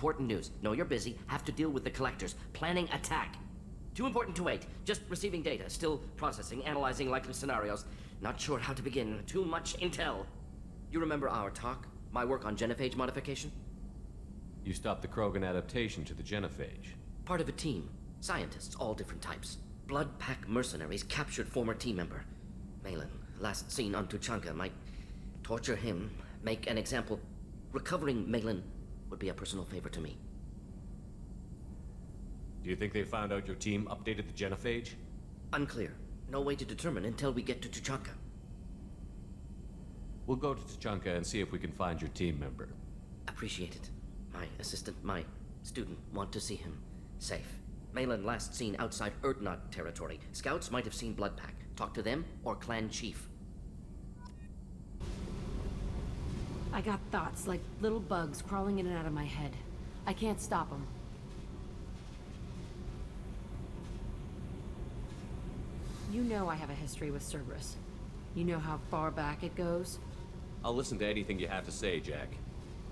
Important news. Know you're busy. Have to deal with the collectors. Planning attack. Too important to wait. Just receiving data. Still processing, analyzing likely scenarios. Not sure how to begin. Too much intel. You remember our talk? My work on genophage modification? You stopped the Krogan adaptation to the genophage. Part of a team. Scientists, all different types. Blood Pack mercenaries captured former team member. Malin, last seen on Tuchanka, might torture him, make an example. Recovering Malin would be a personal favor to me. Do you think they found out your team updated the genophage? Unclear. No way to determine until we get to Tuchanka. We'll go to Tuchanka and see if we can find your team member. Appreciate it. My assistant, my student, want to see him safe. Malin last seen outside Erdnot territory. Scouts might have seen Bloodpack. Talk to them or clan chief. I got thoughts like little bugs crawling in and out of my head. I can't stop them. You know I have a history with Cerberus. You know how far back it goes? I'll listen to anything you have to say, Jack.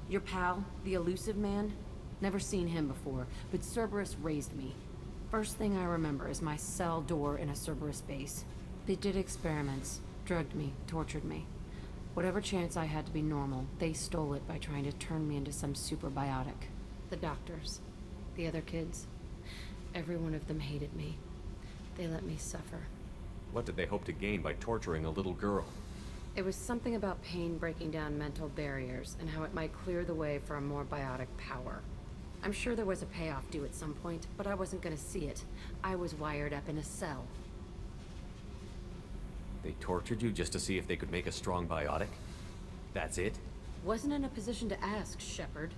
Your pal, the elusive man? Never seen him before, but Cerberus raised me. First thing I remember is my cell door in a Cerberus base. They did experiments, drugged me, tortured me. Whatever chance I had to be normal, they stole it by trying to turn me into some superbiotic. The doctors, the other kids, every one of them hated me. They let me suffer. What did they hope to gain by torturing a little girl? It was something about pain breaking down mental barriers and how it might clear the way for a more biotic power. I'm sure there was a payoff due at some point, but I wasn't gonna see it. I was wired up in a cell. They tortured you just to see if they could make a strong biotic? That's it? Wasn't in a position to ask, Shepard.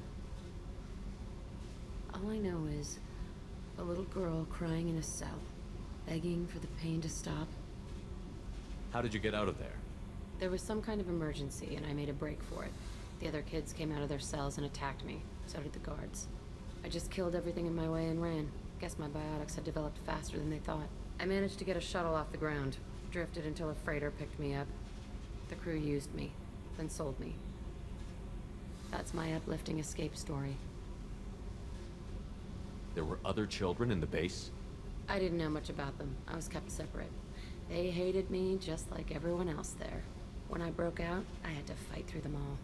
All I know is a little girl crying in a cell, begging for the pain to stop. How did you get out of there? There was some kind of emergency, and I made a break for it. The other kids came out of their cells and attacked me. So did the guards. I just killed everything in my way and ran. Guess my biotics had developed faster than they thought. I managed to get a shuttle off the ground. Drifted until a freighter picked me up. The crew used me, then sold me. That's my uplifting escape story. There were other children in the base? I didn't know much about them. I was kept separate. They hated me just like everyone else there. When I broke out, I had to fight through them all.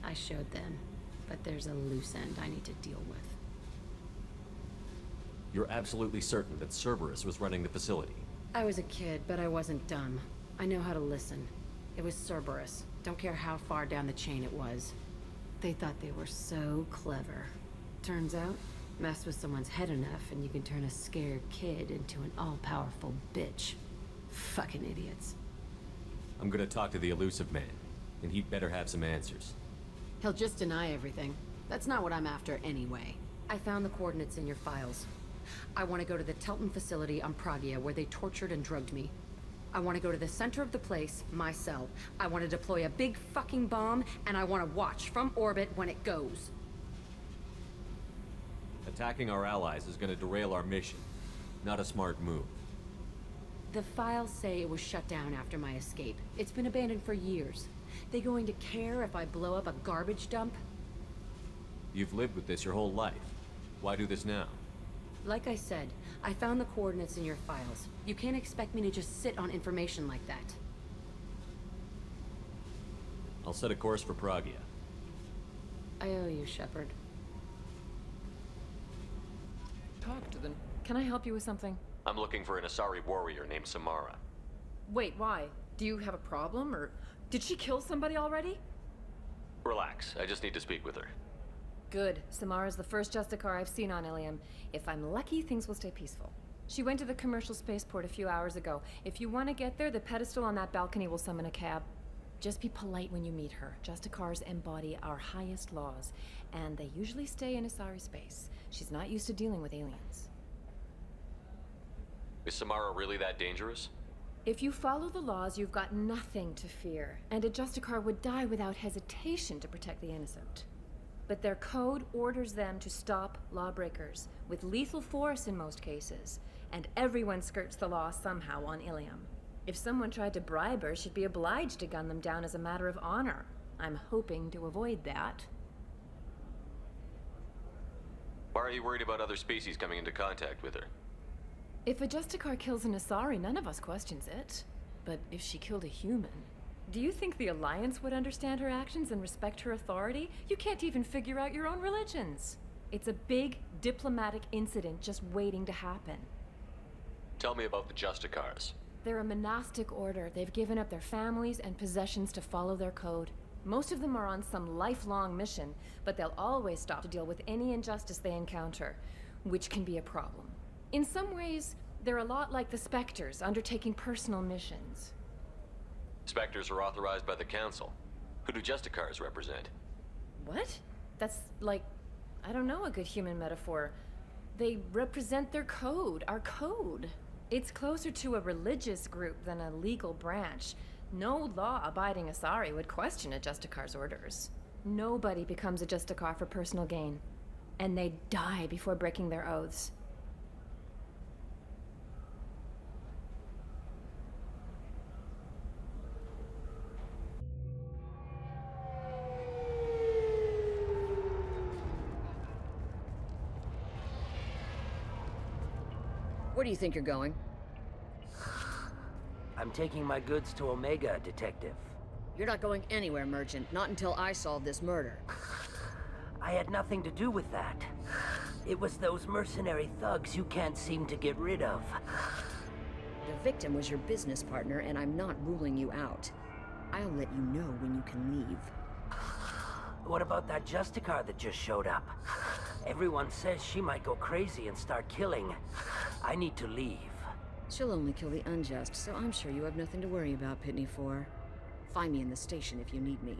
I showed them, but there's a loose end I need to deal with. You're absolutely certain that Cerberus was running the facility? I was a kid, but I wasn't dumb. I know how to listen. It was Cerberus. Don't care how far down the chain it was. They thought they were so clever. Turns out, mess with someone's head enough and you can turn a scared kid into an all-powerful bitch. Fucking idiots. I'm gonna talk to the elusive man, and he'd better have some answers. He'll just deny everything. That's not what I'm after anyway. I found the coordinates in your files. I want to go to the Telton facility on Pragia where they tortured and drugged me. I want to go to the center of the place, my cell. I want to deploy a big fucking bomb, and I want to watch from orbit when it goes. Attacking our allies is gonna derail our mission. Not a smart move. The files say it was shut down after my escape. It's been abandoned for years. They going to care if I blow up a garbage dump? You've lived with this your whole life. Why do this now? Like I said, I found the coordinates in your files. You can't expect me to just sit on information like that. I'll set a course for Pragia. I owe you, Shepard. Talk to them. Can I help you with something? I'm looking for an Asari warrior named Samara. Wait, why? Do you have a problem, or did she kill somebody already? Relax, I just need to speak with her. Good. Samara's the first Justicar I've seen on Ilium. If I'm lucky, things will stay peaceful. She went to the commercial spaceport a few hours ago. If you want to get there, the pedestal on that balcony will summon a cab. Just be polite when you meet her. Justicars embody our highest laws, and they usually stay in Asari space. She's not used to dealing with aliens. Is Samara really that dangerous? If you follow the laws, you've got nothing to fear, and a Justicar would die without hesitation to protect the innocent. But their code orders them to stop lawbreakers, with lethal force in most cases, and everyone skirts the law somehow on Ilium. If someone tried to bribe her, she'd be obliged to gun them down as a matter of honor. I'm hoping to avoid that. Why are you worried about other species coming into contact with her? If a Justicar kills an Asari, none of us questions it. But if she killed a human, do you think the Alliance would understand her actions and respect her authority? You can't even figure out your own religions. It's a big diplomatic incident just waiting to happen. Tell me about the Justicars. They're a monastic order. They've given up their families and possessions to follow their code. Most of them are on some lifelong mission, but they'll always stop to deal with any injustice they encounter, which can be a problem. In some ways, they're a lot like the Spectres, undertaking personal missions. Spectres are authorized by the Council. Who do Justicars represent? What? That's like, I don't know a good human metaphor. They represent their code, our code. It's closer to a religious group than a legal branch. No law-abiding Asari would question a Justicar's orders. Nobody becomes a Justicar for personal gain. And they die before breaking their oaths. Where do you think you're going? I'm taking my goods to Omega, Detective. You're not going anywhere, Merchant. Not until I solve this murder. I had nothing to do with that. It was those mercenary thugs you can't seem to get rid of. The victim was your business partner, and I'm not ruling you out. I'll let you know when you can leave. What about that Justicar that just showed up? Everyone says she might go crazy and start killing. I need to leave. She'll only kill the unjust, so I'm sure you have nothing to worry about, Pitney 4. Find me in the station if you need me.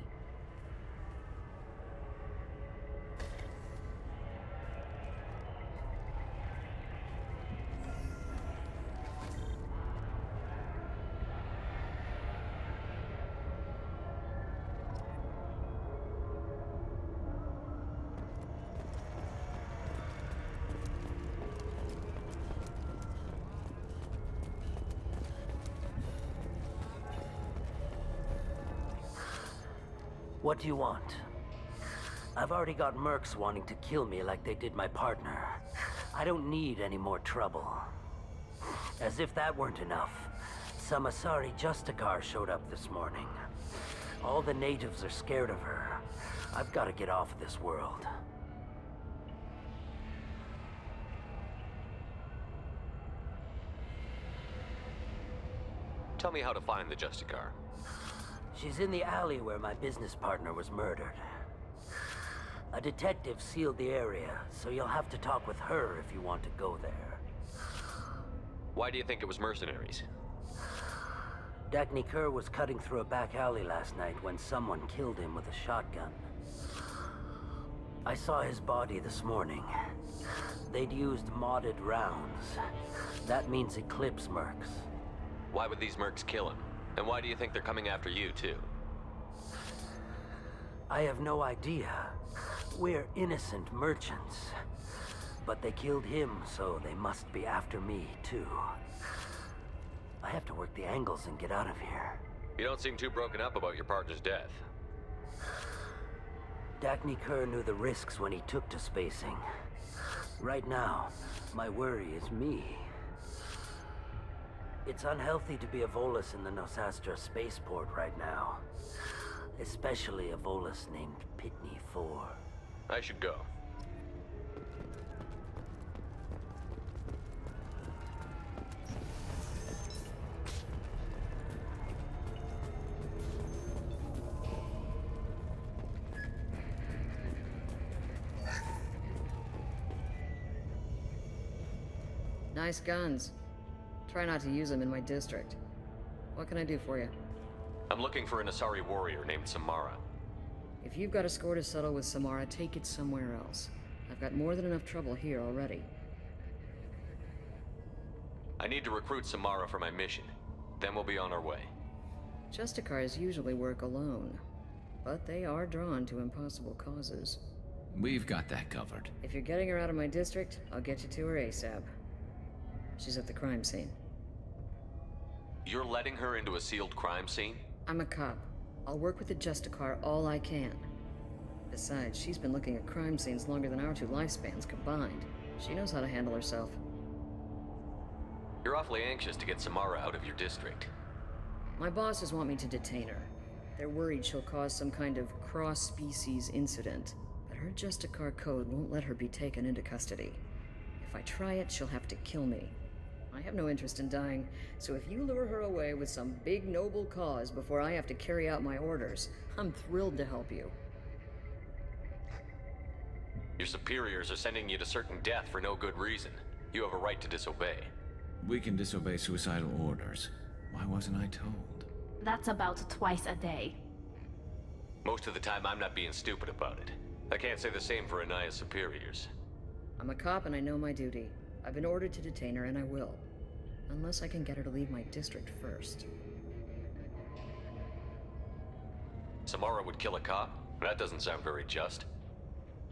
What do you want? I've already got mercs wanting to kill me like they did my partner. I don't need any more trouble. As if that weren't enough, some Asari Justicar showed up this morning. All the natives are scared of her. I've got to get off this world. Tell me how to find the Justicar. She's in the alley where my business partner was murdered. A detective sealed the area, so you'll have to talk with her if you want to go there. Why do you think it was mercenaries? Dagny Kerr was cutting through a back alley last night when someone killed him with a shotgun. I saw his body this morning. They'd used modded rounds. That means Eclipse mercs. Why would these mercs kill him? And why do you think they're coming after you, too? I have no idea. We're innocent merchants. But they killed him, so they must be after me, too. I have to work the angles and get out of here. You don't seem too broken up about your partner's death. Dagny Kerr knew the risks when he took to spacing. Right now, my worry is me. It's unhealthy to be a Volus in the Nosastra spaceport right now. Especially a Volus named Pitney 4. I should go. Nice guns. Try not to use them in my district. What can I do for you? I'm looking for an Asari warrior named Samara. If you've got a score to settle with Samara, take it somewhere else. I've got more than enough trouble here already. I need to recruit Samara for my mission. Then we'll be on our way. Justicars usually work alone, but they are drawn to impossible causes. We've got that covered. If you're getting her out of my district, I'll get you to her ASAP. She's at the crime scene. You're letting her into a sealed crime scene? I'm a cop. I'll work with the Justicar all I can. Besides, she's been looking at crime scenes longer than our two lifespans combined. She knows how to handle herself. You're awfully anxious to get Samara out of your district. My bosses want me to detain her. They're worried she'll cause some kind of cross-species incident, but her Justicar code won't let her be taken into custody. If I try it, she'll have to kill me. I have no interest in dying, so if you lure her away with some big noble cause before I have to carry out my orders, I'm thrilled to help you. Your superiors are sending you to certain death for no good reason. You have a right to disobey. We can disobey suicidal orders. Why wasn't I told? That's about twice a day. Most of the time, I'm not being stupid about it. I can't say the same for Anaya's superiors. I'm a cop and I know my duty. I've been ordered to detain her and I will. Unless I can get her to leave my district first. Samara would kill a cop? That doesn't sound very just.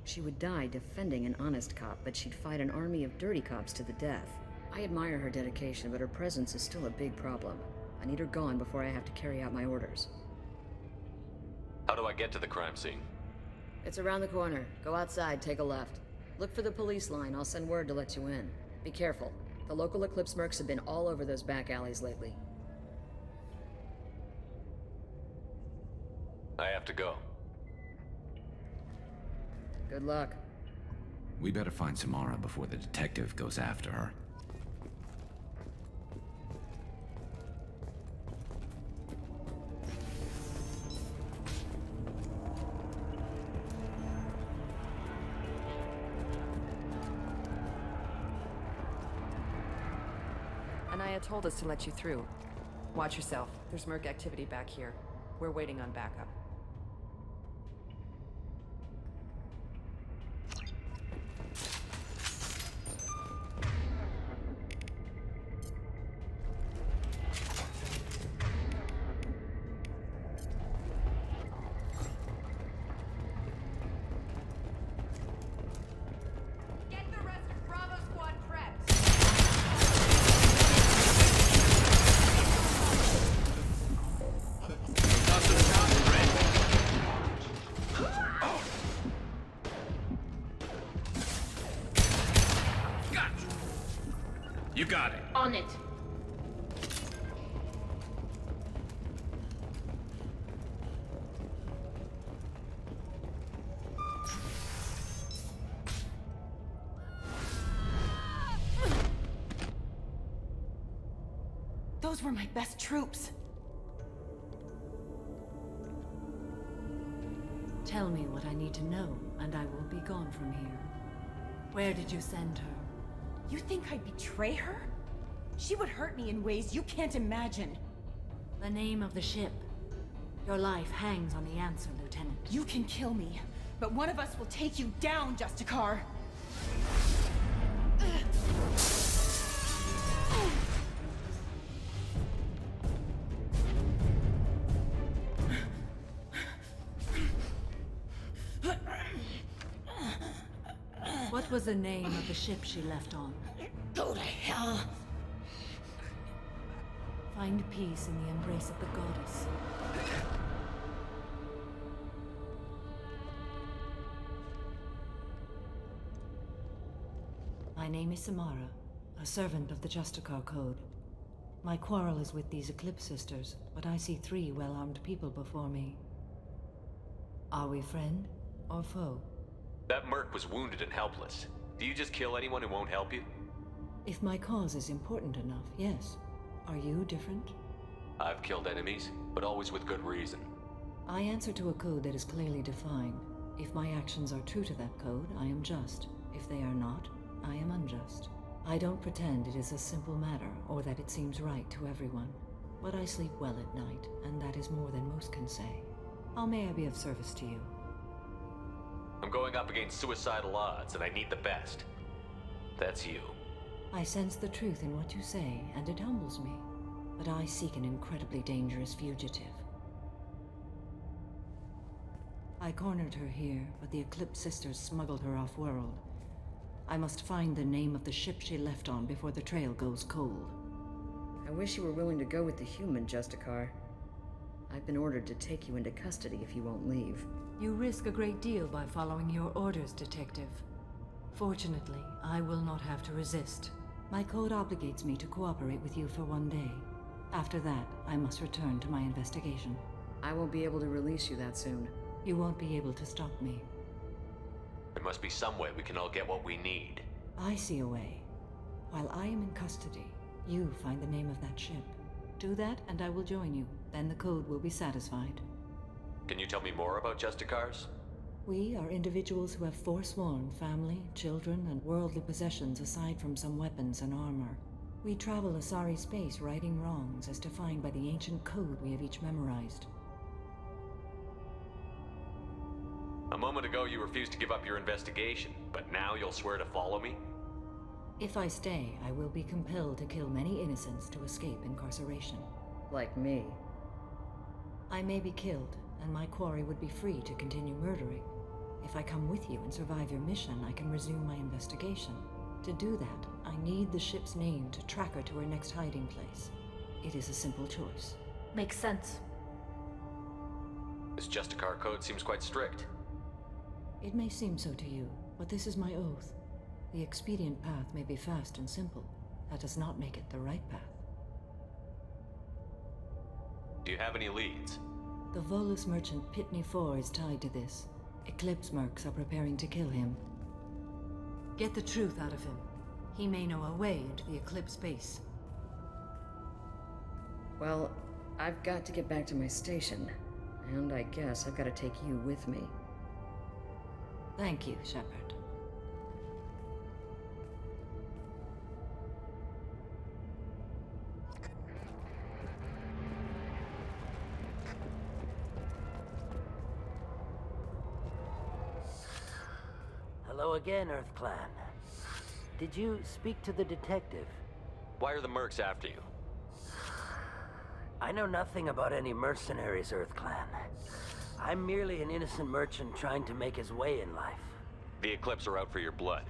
She would die defending an honest cop, but she'd fight an army of dirty cops to the death. I admire her dedication, but her presence is still a big problem. I need her gone before I have to carry out my orders. How do I get to the crime scene? It's around the corner. Go outside, take a left. Look for the police line. I'll send word to let you in. Be careful. The local Eclipse mercs have been all over those back alleys lately. I have to go. Good luck. We better find Samara before the detective goes after her. Anaya told us to let you through. Watch yourself. There's merc activity back here. We're waiting on backup. You got it. On it. Those were my best troops. Tell me what I need to know, and I will be gone from here. Where did you send her? You think I'd betray her? She would hurt me in ways you can't imagine. The name of the ship. Your life hangs on the answer, Lieutenant. You can kill me, but one of us will take you down, Justicar. What was the name of the ship she left on? Go to hell. Find peace in the embrace of the goddess. My name is Samara, a servant of the Justicar Code. My quarrel is with these Eclipse Sisters, but I see 3 well-armed people before me. Are we friend or foe? That merc was wounded and helpless. Do you just kill anyone who won't help you? If my cause is important enough, yes. Are you different? I've killed enemies, but always with good reason. I answer to a code that is clearly defined. If my actions are true to that code, I am just. If they are not, I am unjust. I don't pretend it is a simple matter, or that it seems right to everyone. But I sleep well at night, and that is more than most can say. How may I be of service to you? I'm going up against suicidal odds, and I need the best. That's you. I sense the truth in what you say, and it humbles me. But I seek an incredibly dangerous fugitive. I cornered her here, but the Eclipse Sisters smuggled her off-world. I must find the name of the ship she left on before the trail goes cold. I wish you were willing to go with the human, Justicar. I've been ordered to take you into custody if you won't leave. You risk a great deal by following your orders, Detective. Fortunately, I will not have to resist. My code obligates me to cooperate with you for 1 day. After that, I must return to my investigation. I won't be able to release you that soon. You won't be able to stop me. There must be some way we can all get what we need. I see a way. While I am in custody, you find the name of that ship. Do that, and I will join you. Then the code will be satisfied. Can you tell me more about Justicars? We are individuals who have forsworn family, children, and worldly possessions aside from some weapons and armor. We travel Asari space righting wrongs as defined by the ancient code we have each memorized. A moment ago you refused to give up your investigation, but now you'll swear to follow me? If I stay, I will be compelled to kill many innocents to escape incarceration. Like me. I may be killed, and my quarry would be free to continue murdering. If I come with you and survive your mission, I can resume my investigation. To do that, I need the ship's name to track her to her next hiding place. It is a simple choice. Makes sense. This Justicar code seems quite strict. It may seem so to you, but this is my oath. The expedient path may be fast and simple. That does not make it the right path. Do you have any leads? The Volus merchant Pitney 4 is tied to this. Eclipse mercs are preparing to kill him. Get the truth out of him. He may know a way into the Eclipse base. Well, I've got to get back to my station. And I guess I've got to take you with me. Thank you, Shepard. Hello again, Earth Clan. Did you speak to the detective? Why are the mercs after you? I know nothing about any mercenaries, Earth Clan. I'm merely an innocent merchant trying to make his way in life. The Eclipse are out for your blood.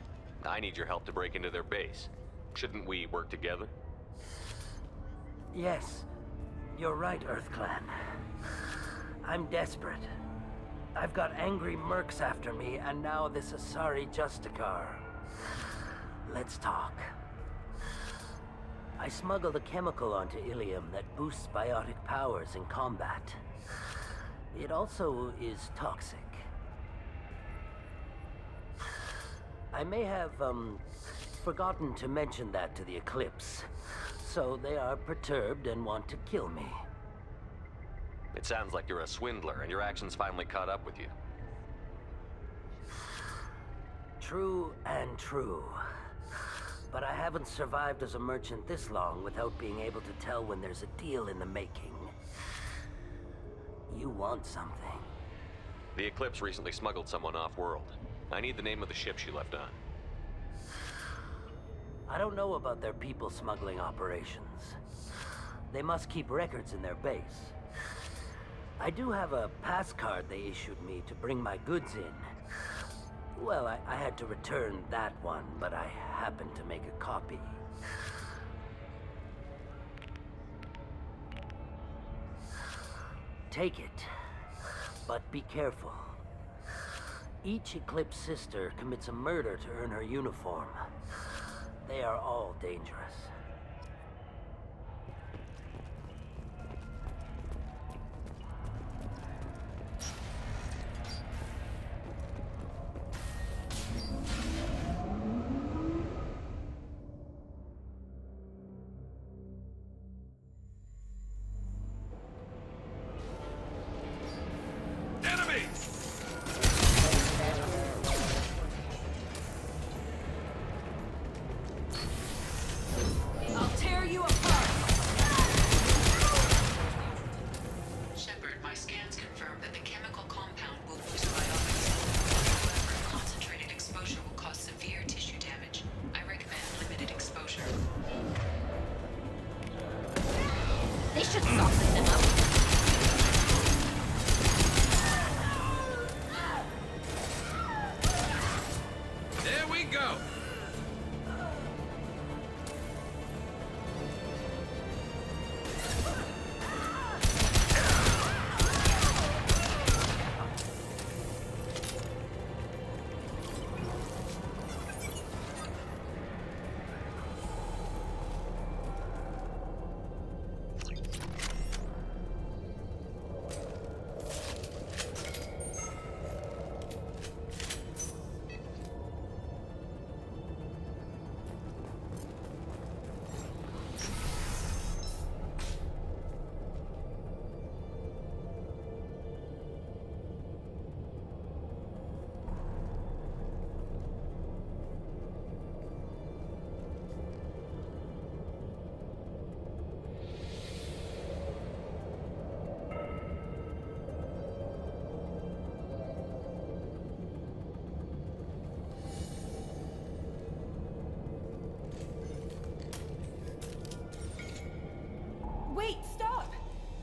I need your help to break into their base. Shouldn't we work together? Yes, you're right, Earth Clan. I'm desperate. I've got angry mercs after me, and now this Asari Justicar. Let's talk. I smuggled a chemical onto Ilium that boosts biotic powers in combat. It also is toxic. I may have, forgotten to mention that to the Eclipse, so they are perturbed and want to kill me. It sounds like you're a swindler, and your actions finally caught up with you. True and true. But I haven't survived as a merchant this long without being able to tell when there's a deal in the making. You want something. The Eclipse recently smuggled someone off-world. I need the name of the ship she left on. I don't know about their people smuggling operations. They must keep records in their base. I do have a pass card they issued me to bring my goods in. Well, I had to return that one, but I happened to make a copy. Take it, but be careful. Each Eclipse sister commits a murder to earn her uniform. They are all dangerous.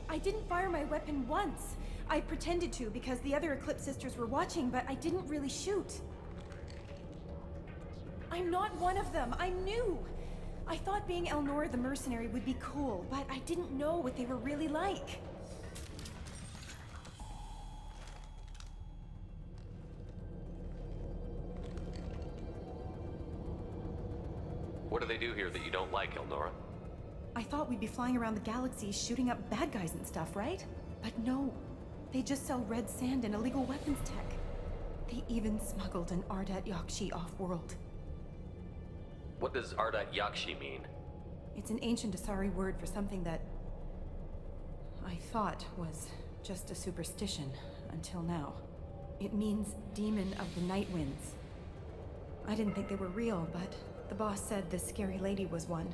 I didn't fire my weapon once. I pretended to because the other Eclipse sisters were watching, but I didn't really shoot. I'm not one of them. I'm new. I thought being Elnora the mercenary would be cool, but I didn't know what they were really like. What do they do here that you don't like, Elnora? I thought we'd be flying around the galaxy shooting up bad guys and stuff, right? But no. They just sell red sand and illegal weapons tech. They even smuggled an Ardat Yakshi off-world. What does Ardat Yakshi mean? It's an ancient Asari word for something that I thought was just a superstition until now. It means demon of the night winds. I didn't think they were real, but the boss said this scary lady was one.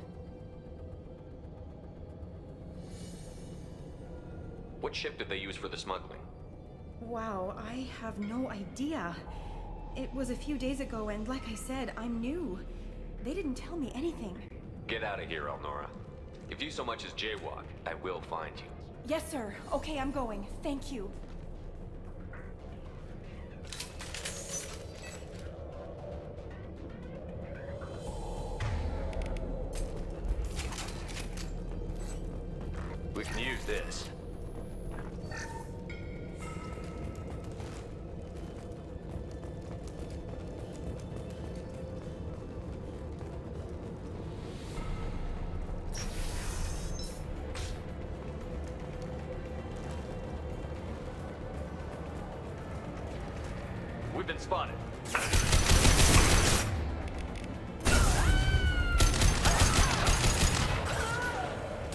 What ship did they use for the smuggling? Wow, I have no idea. It was a few days ago, and like I said, I'm new. They didn't tell me anything. Get out of here, Elnora. If you so much as jaywalk, I will find you. Yes, sir. Okay, I'm going. Thank you. We can use this. We've been spotted.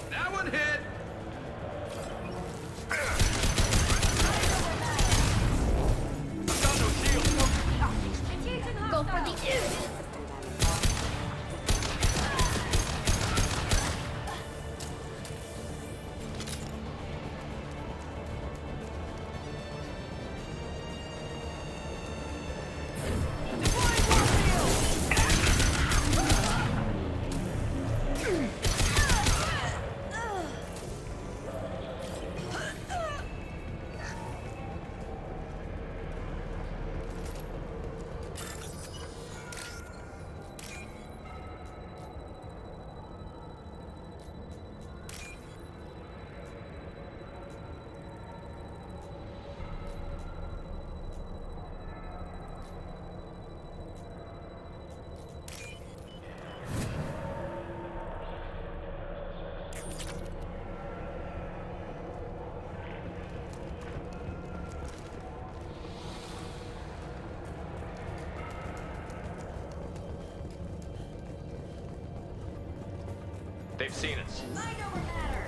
That one hit! Got no shield. Go for the They've seen us. Mind over matter.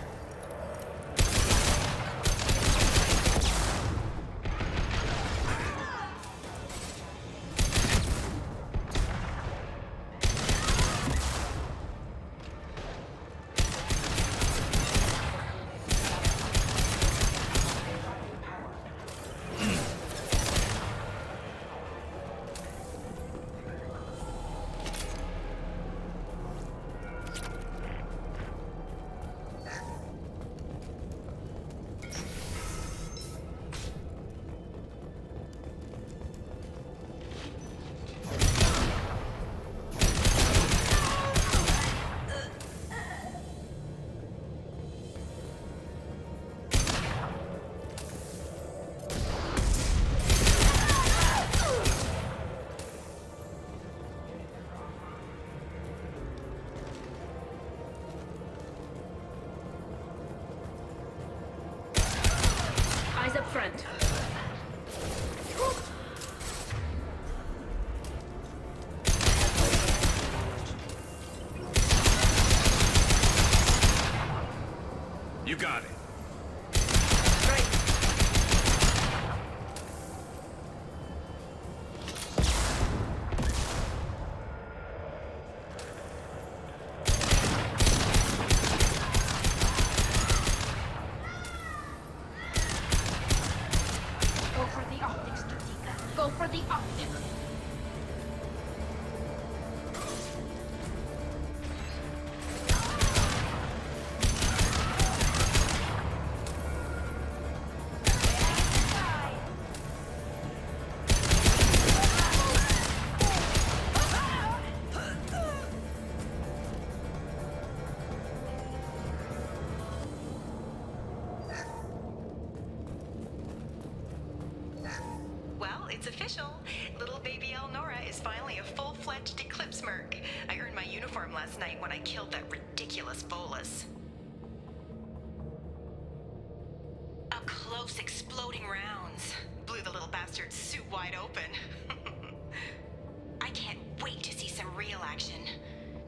Eyes up front. You got it. Right. Go for the optics, Justicar. Go for the optics. It's official. Little baby Elnora is finally a full-fledged Eclipse merc. I earned my uniform last night when I killed that ridiculous Volus. Up close, exploding rounds. Blew the little bastard's suit wide open. I can't wait to see some real action.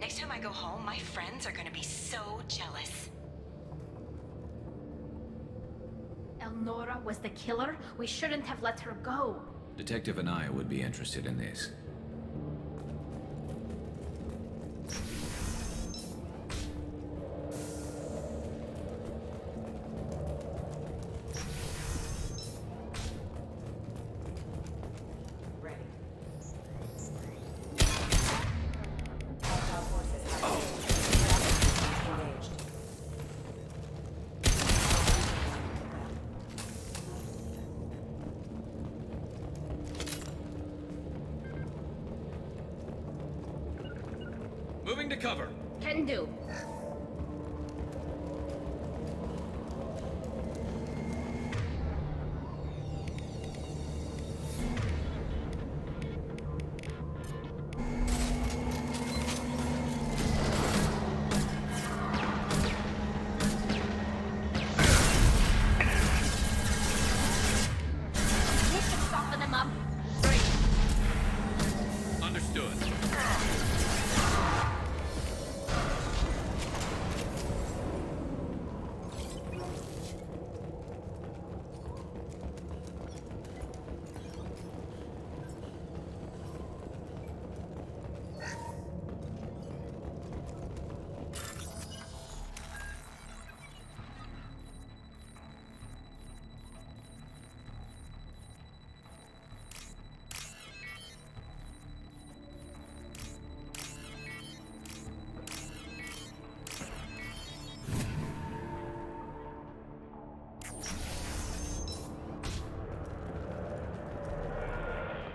Next time I go home, my friends are gonna be so jealous. Elnora was the killer? We shouldn't have let her go. Detective and I would be interested in this. Moving to cover. Can do. Soften them up. Understood.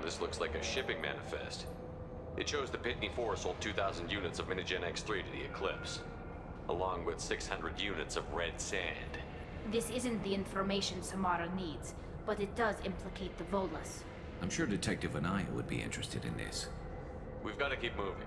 This looks like a shipping manifest. It shows the Pitney 4 sold 2,000 units of Minigen X3 to the Eclipse, along with 600 units of red sand. This isn't the information Samara needs, but it does implicate the Volus. I'm sure Detective and I would be interested in this. We've got to keep moving.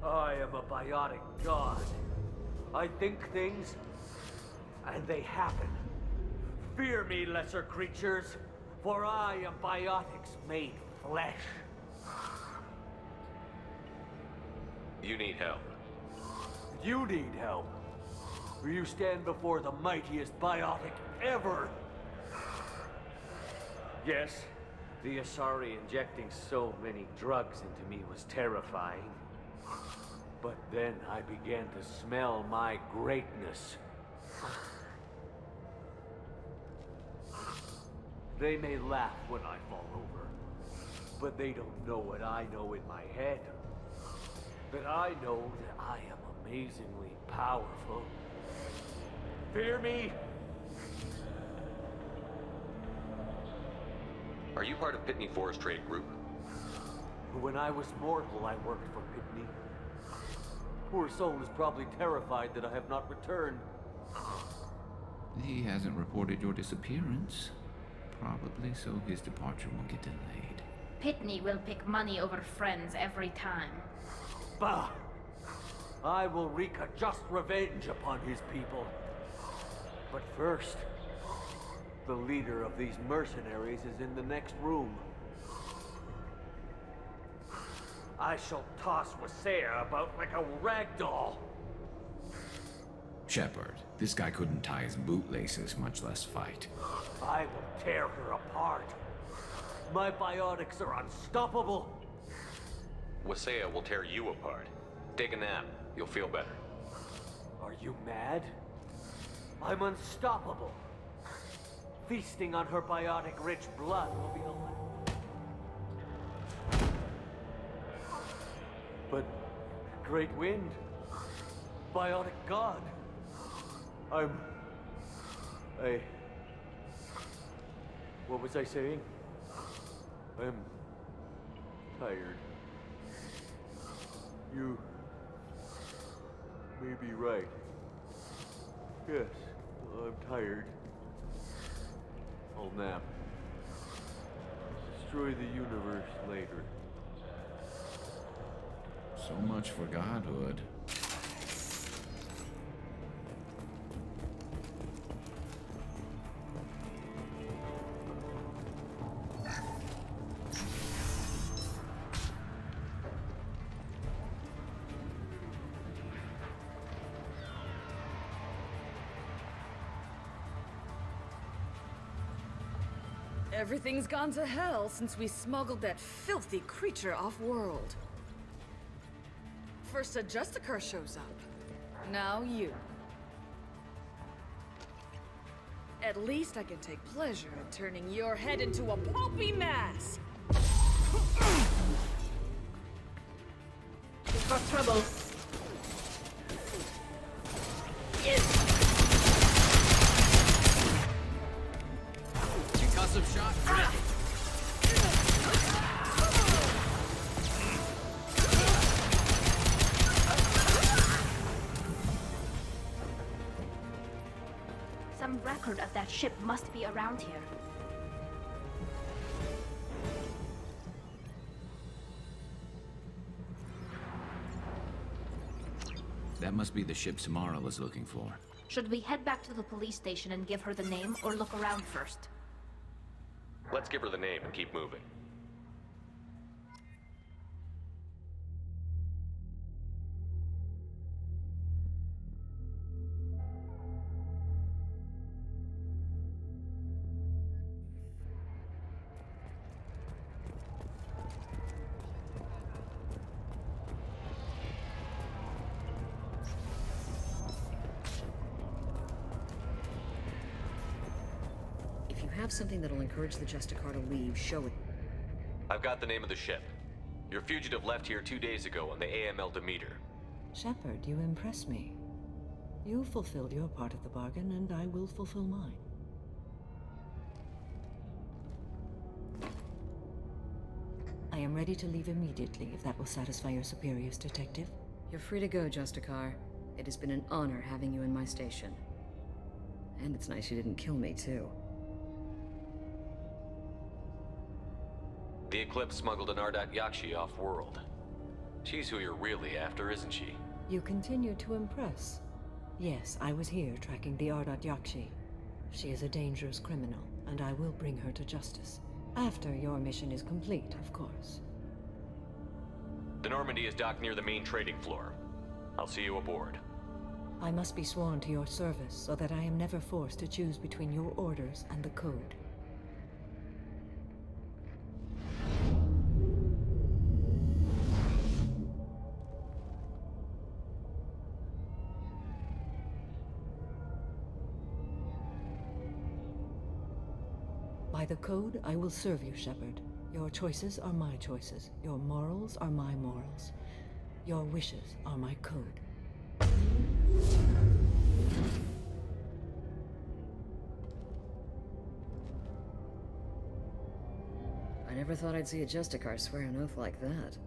I am a biotic god. I think things, and they happen. Fear me, lesser creatures, for I am biotics made flesh. You need help. You need help, for you stand before the mightiest biotic ever. Yes, the Asari injecting so many drugs into me was terrifying. But then I began to smell my greatness. They may laugh when I fall over, but they don't know what I know in my head. That I know that I am amazingly powerful. Fear me? Are you part of Pitney 4's trade group? When I was mortal, I worked for Pitney. Poor soul is probably terrified that I have not returned. He hasn't reported your disappearance. Probably so his departure will get delayed. Pitney will pick money over friends every time. Bah! I will wreak a just revenge upon his people. But first, the leader of these mercenaries is in the next room. I shall toss Wasea about like a rag doll. Shepard, this guy couldn't tie his bootlaces, much less fight. I will tear her apart. My biotics are unstoppable. Wasea will tear you apart. Take a nap. You'll feel better. Are you mad? I'm unstoppable. Feasting on her biotic-rich blood will be the last. But Great Wind, bionic god. What was I saying? I'm tired. You may be right. Yes, I'm tired. I'll nap. Destroy the universe later. So much for godhood. Everything's gone to hell since we smuggled that filthy creature off-world. First a Justicar shows up. Now you. At least I can take pleasure in turning your head into a pulpy mass. We've got trouble. Concussive shot ready. Some record of that ship must be around here. That must be the ship Samara was looking for. Should we head back to the police station and give her the name, or look around first? Let's give her the name and keep moving. If you have something that'll encourage the Justicar to leave, show it. I've got the name of the ship. Your fugitive left here 2 days ago on the AML Demeter. Shepard, you impress me. You fulfilled your part of the bargain, and I will fulfill mine. I am ready to leave immediately, if that will satisfy your superiors, Detective. You're free to go, Justicar. It has been an honor having you in my station. And it's nice you didn't kill me, too. The Eclipse smuggled an Ardat Yakshi off-world. She's who you're really after, isn't she? You continue to impress. Yes, I was here tracking the Ardat Yakshi. She is a dangerous criminal, and I will bring her to justice. After your mission is complete, of course. The Normandy is docked near the main trading floor. I'll see you aboard. I must be sworn to your service so that I am never forced to choose between your orders and the code. By the code, I will serve you, Shepard. Your choices are my choices. Your morals are my morals. Your wishes are my code. I never thought I'd see a Justicar swear an oath like that.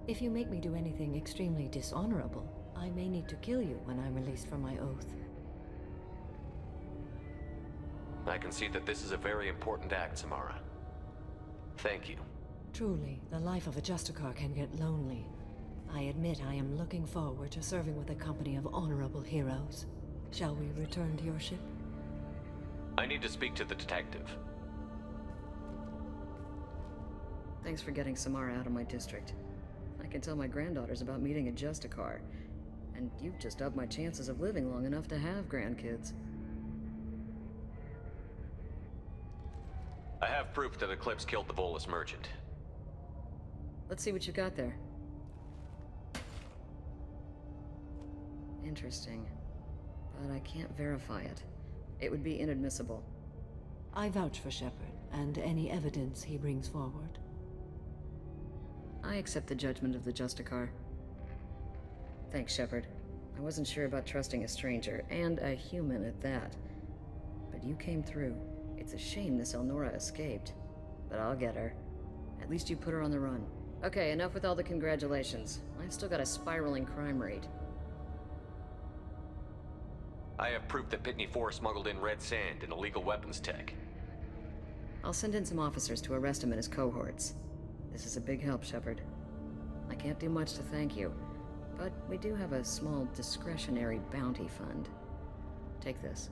If you make me do anything extremely dishonorable, I may need to kill you when I'm released from my oath. I can see that this is a very important act, Samara. Thank you. Truly, the life of a Justicar can get lonely. I admit I am looking forward to serving with a company of honorable heroes. Shall we return to your ship? I need to speak to the detective. Thanks for getting Samara out of my district. I can tell my granddaughters about meeting a Justicar, and you've just upped my chances of living long enough to have grandkids. I have proof that Eclipse killed the Volus merchant. Let's see what you got there. Interesting. But I can't verify it. It would be inadmissible. I vouch for Shepard, and any evidence he brings forward. I accept the judgment of the Justicar. Thanks, Shepard. I wasn't sure about trusting a stranger, and a human at that. But you came through. It's a shame this Elnora escaped. But I'll get her. At least you put her on the run. Okay, enough with all the congratulations. I've still got a spiraling crime rate. I have proof that Pitney 4 smuggled in red sand and illegal weapons tech. I'll send in some officers to arrest him and his cohorts. This is a big help, Shepard. I can't do much to thank you, but we do have a small discretionary bounty fund. Take this.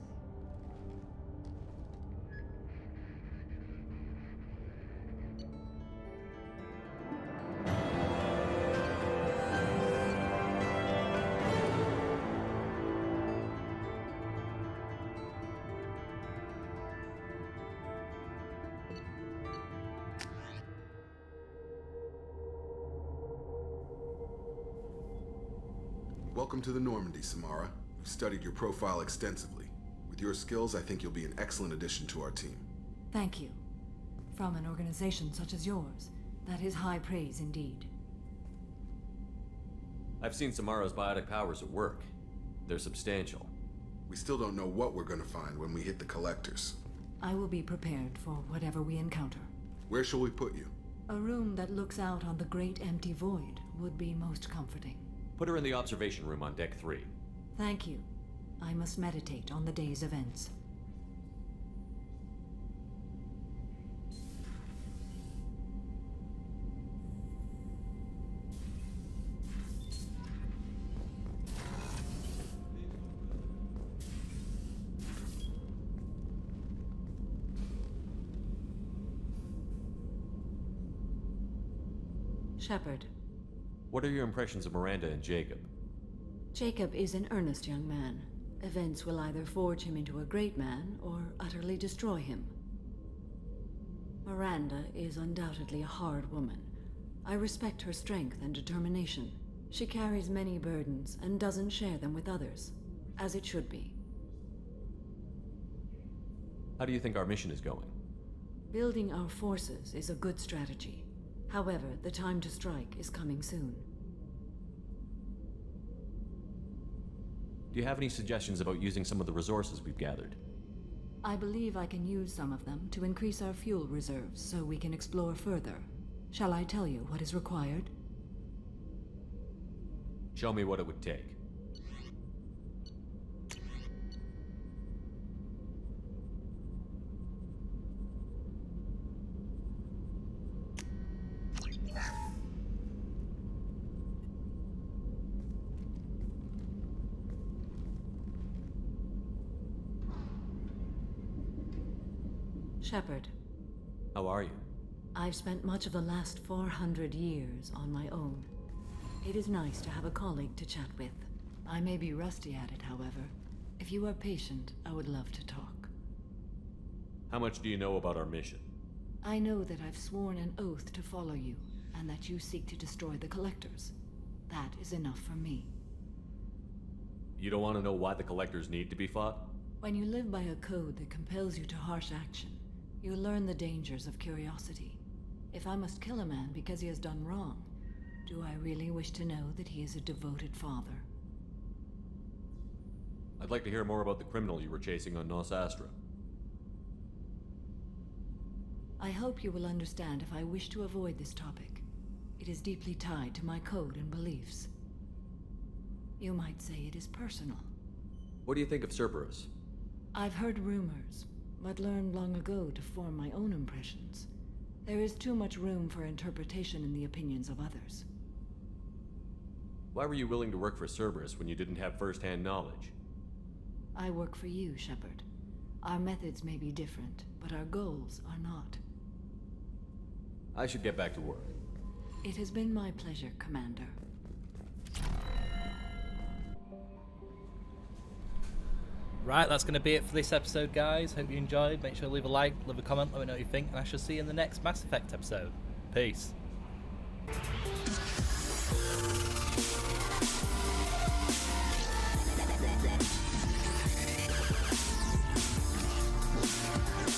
Welcome to the Normandy, Samara. We've studied your profile extensively. With your skills, I think you'll be an excellent addition to our team. Thank you. From an organization such as yours, that is high praise indeed. I've seen Samara's biotic powers at work. They're substantial. We still don't know what we're gonna find when we hit the collectors. I will be prepared for whatever we encounter. Where shall we put you? A room that looks out on the great empty void would be most comforting. Put her in the observation room on deck 3. Thank you. I must meditate on the day's events. Shepard. What are your impressions of Miranda and Jacob? Jacob is an earnest young man. Events will either forge him into a great man or utterly destroy him. Miranda is undoubtedly a hard woman. I respect her strength and determination. She carries many burdens and doesn't share them with others, as it should be. How do you think our mission is going? Building our forces is a good strategy. However, the time to strike is coming soon. Do you have any suggestions about using some of the resources we've gathered? I believe I can use some of them to increase our fuel reserves so we can explore further. Shall I tell you what is required? Show me what it would take. Shepard. How are you? I've spent much of the last 400 years on my own. It is nice to have a colleague to chat with. I may be rusty at it, however. If you are patient, I would love to talk. How much do you know about our mission? I know that I've sworn an oath to follow you, and that you seek to destroy the Collectors. That is enough for me. You don't want to know why the Collectors need to be fought? When you live by a code that compels you to harsh action, you learn the dangers of curiosity. If I must kill a man because he has done wrong, do I really wish to know that he is a devoted father? I'd like to hear more about the criminal you were chasing on Nos Astra. I hope you will understand if I wish to avoid this topic. It is deeply tied to my code and beliefs. You might say it is personal. What do you think of Cerberus? I've heard rumors, but learned long ago to form my own impressions. There is too much room for interpretation in the opinions of others. Why were you willing to work for Cerberus when you didn't have first-hand knowledge? I work for you, Shepard. Our methods may be different, but our goals are not. I should get back to work. It has been my pleasure, Commander. Right, that's going to be it for this episode, guys. Hope you enjoyed. Make sure to leave a like, leave a comment, let me know what you think, and I shall see you in the next Mass Effect episode. Peace.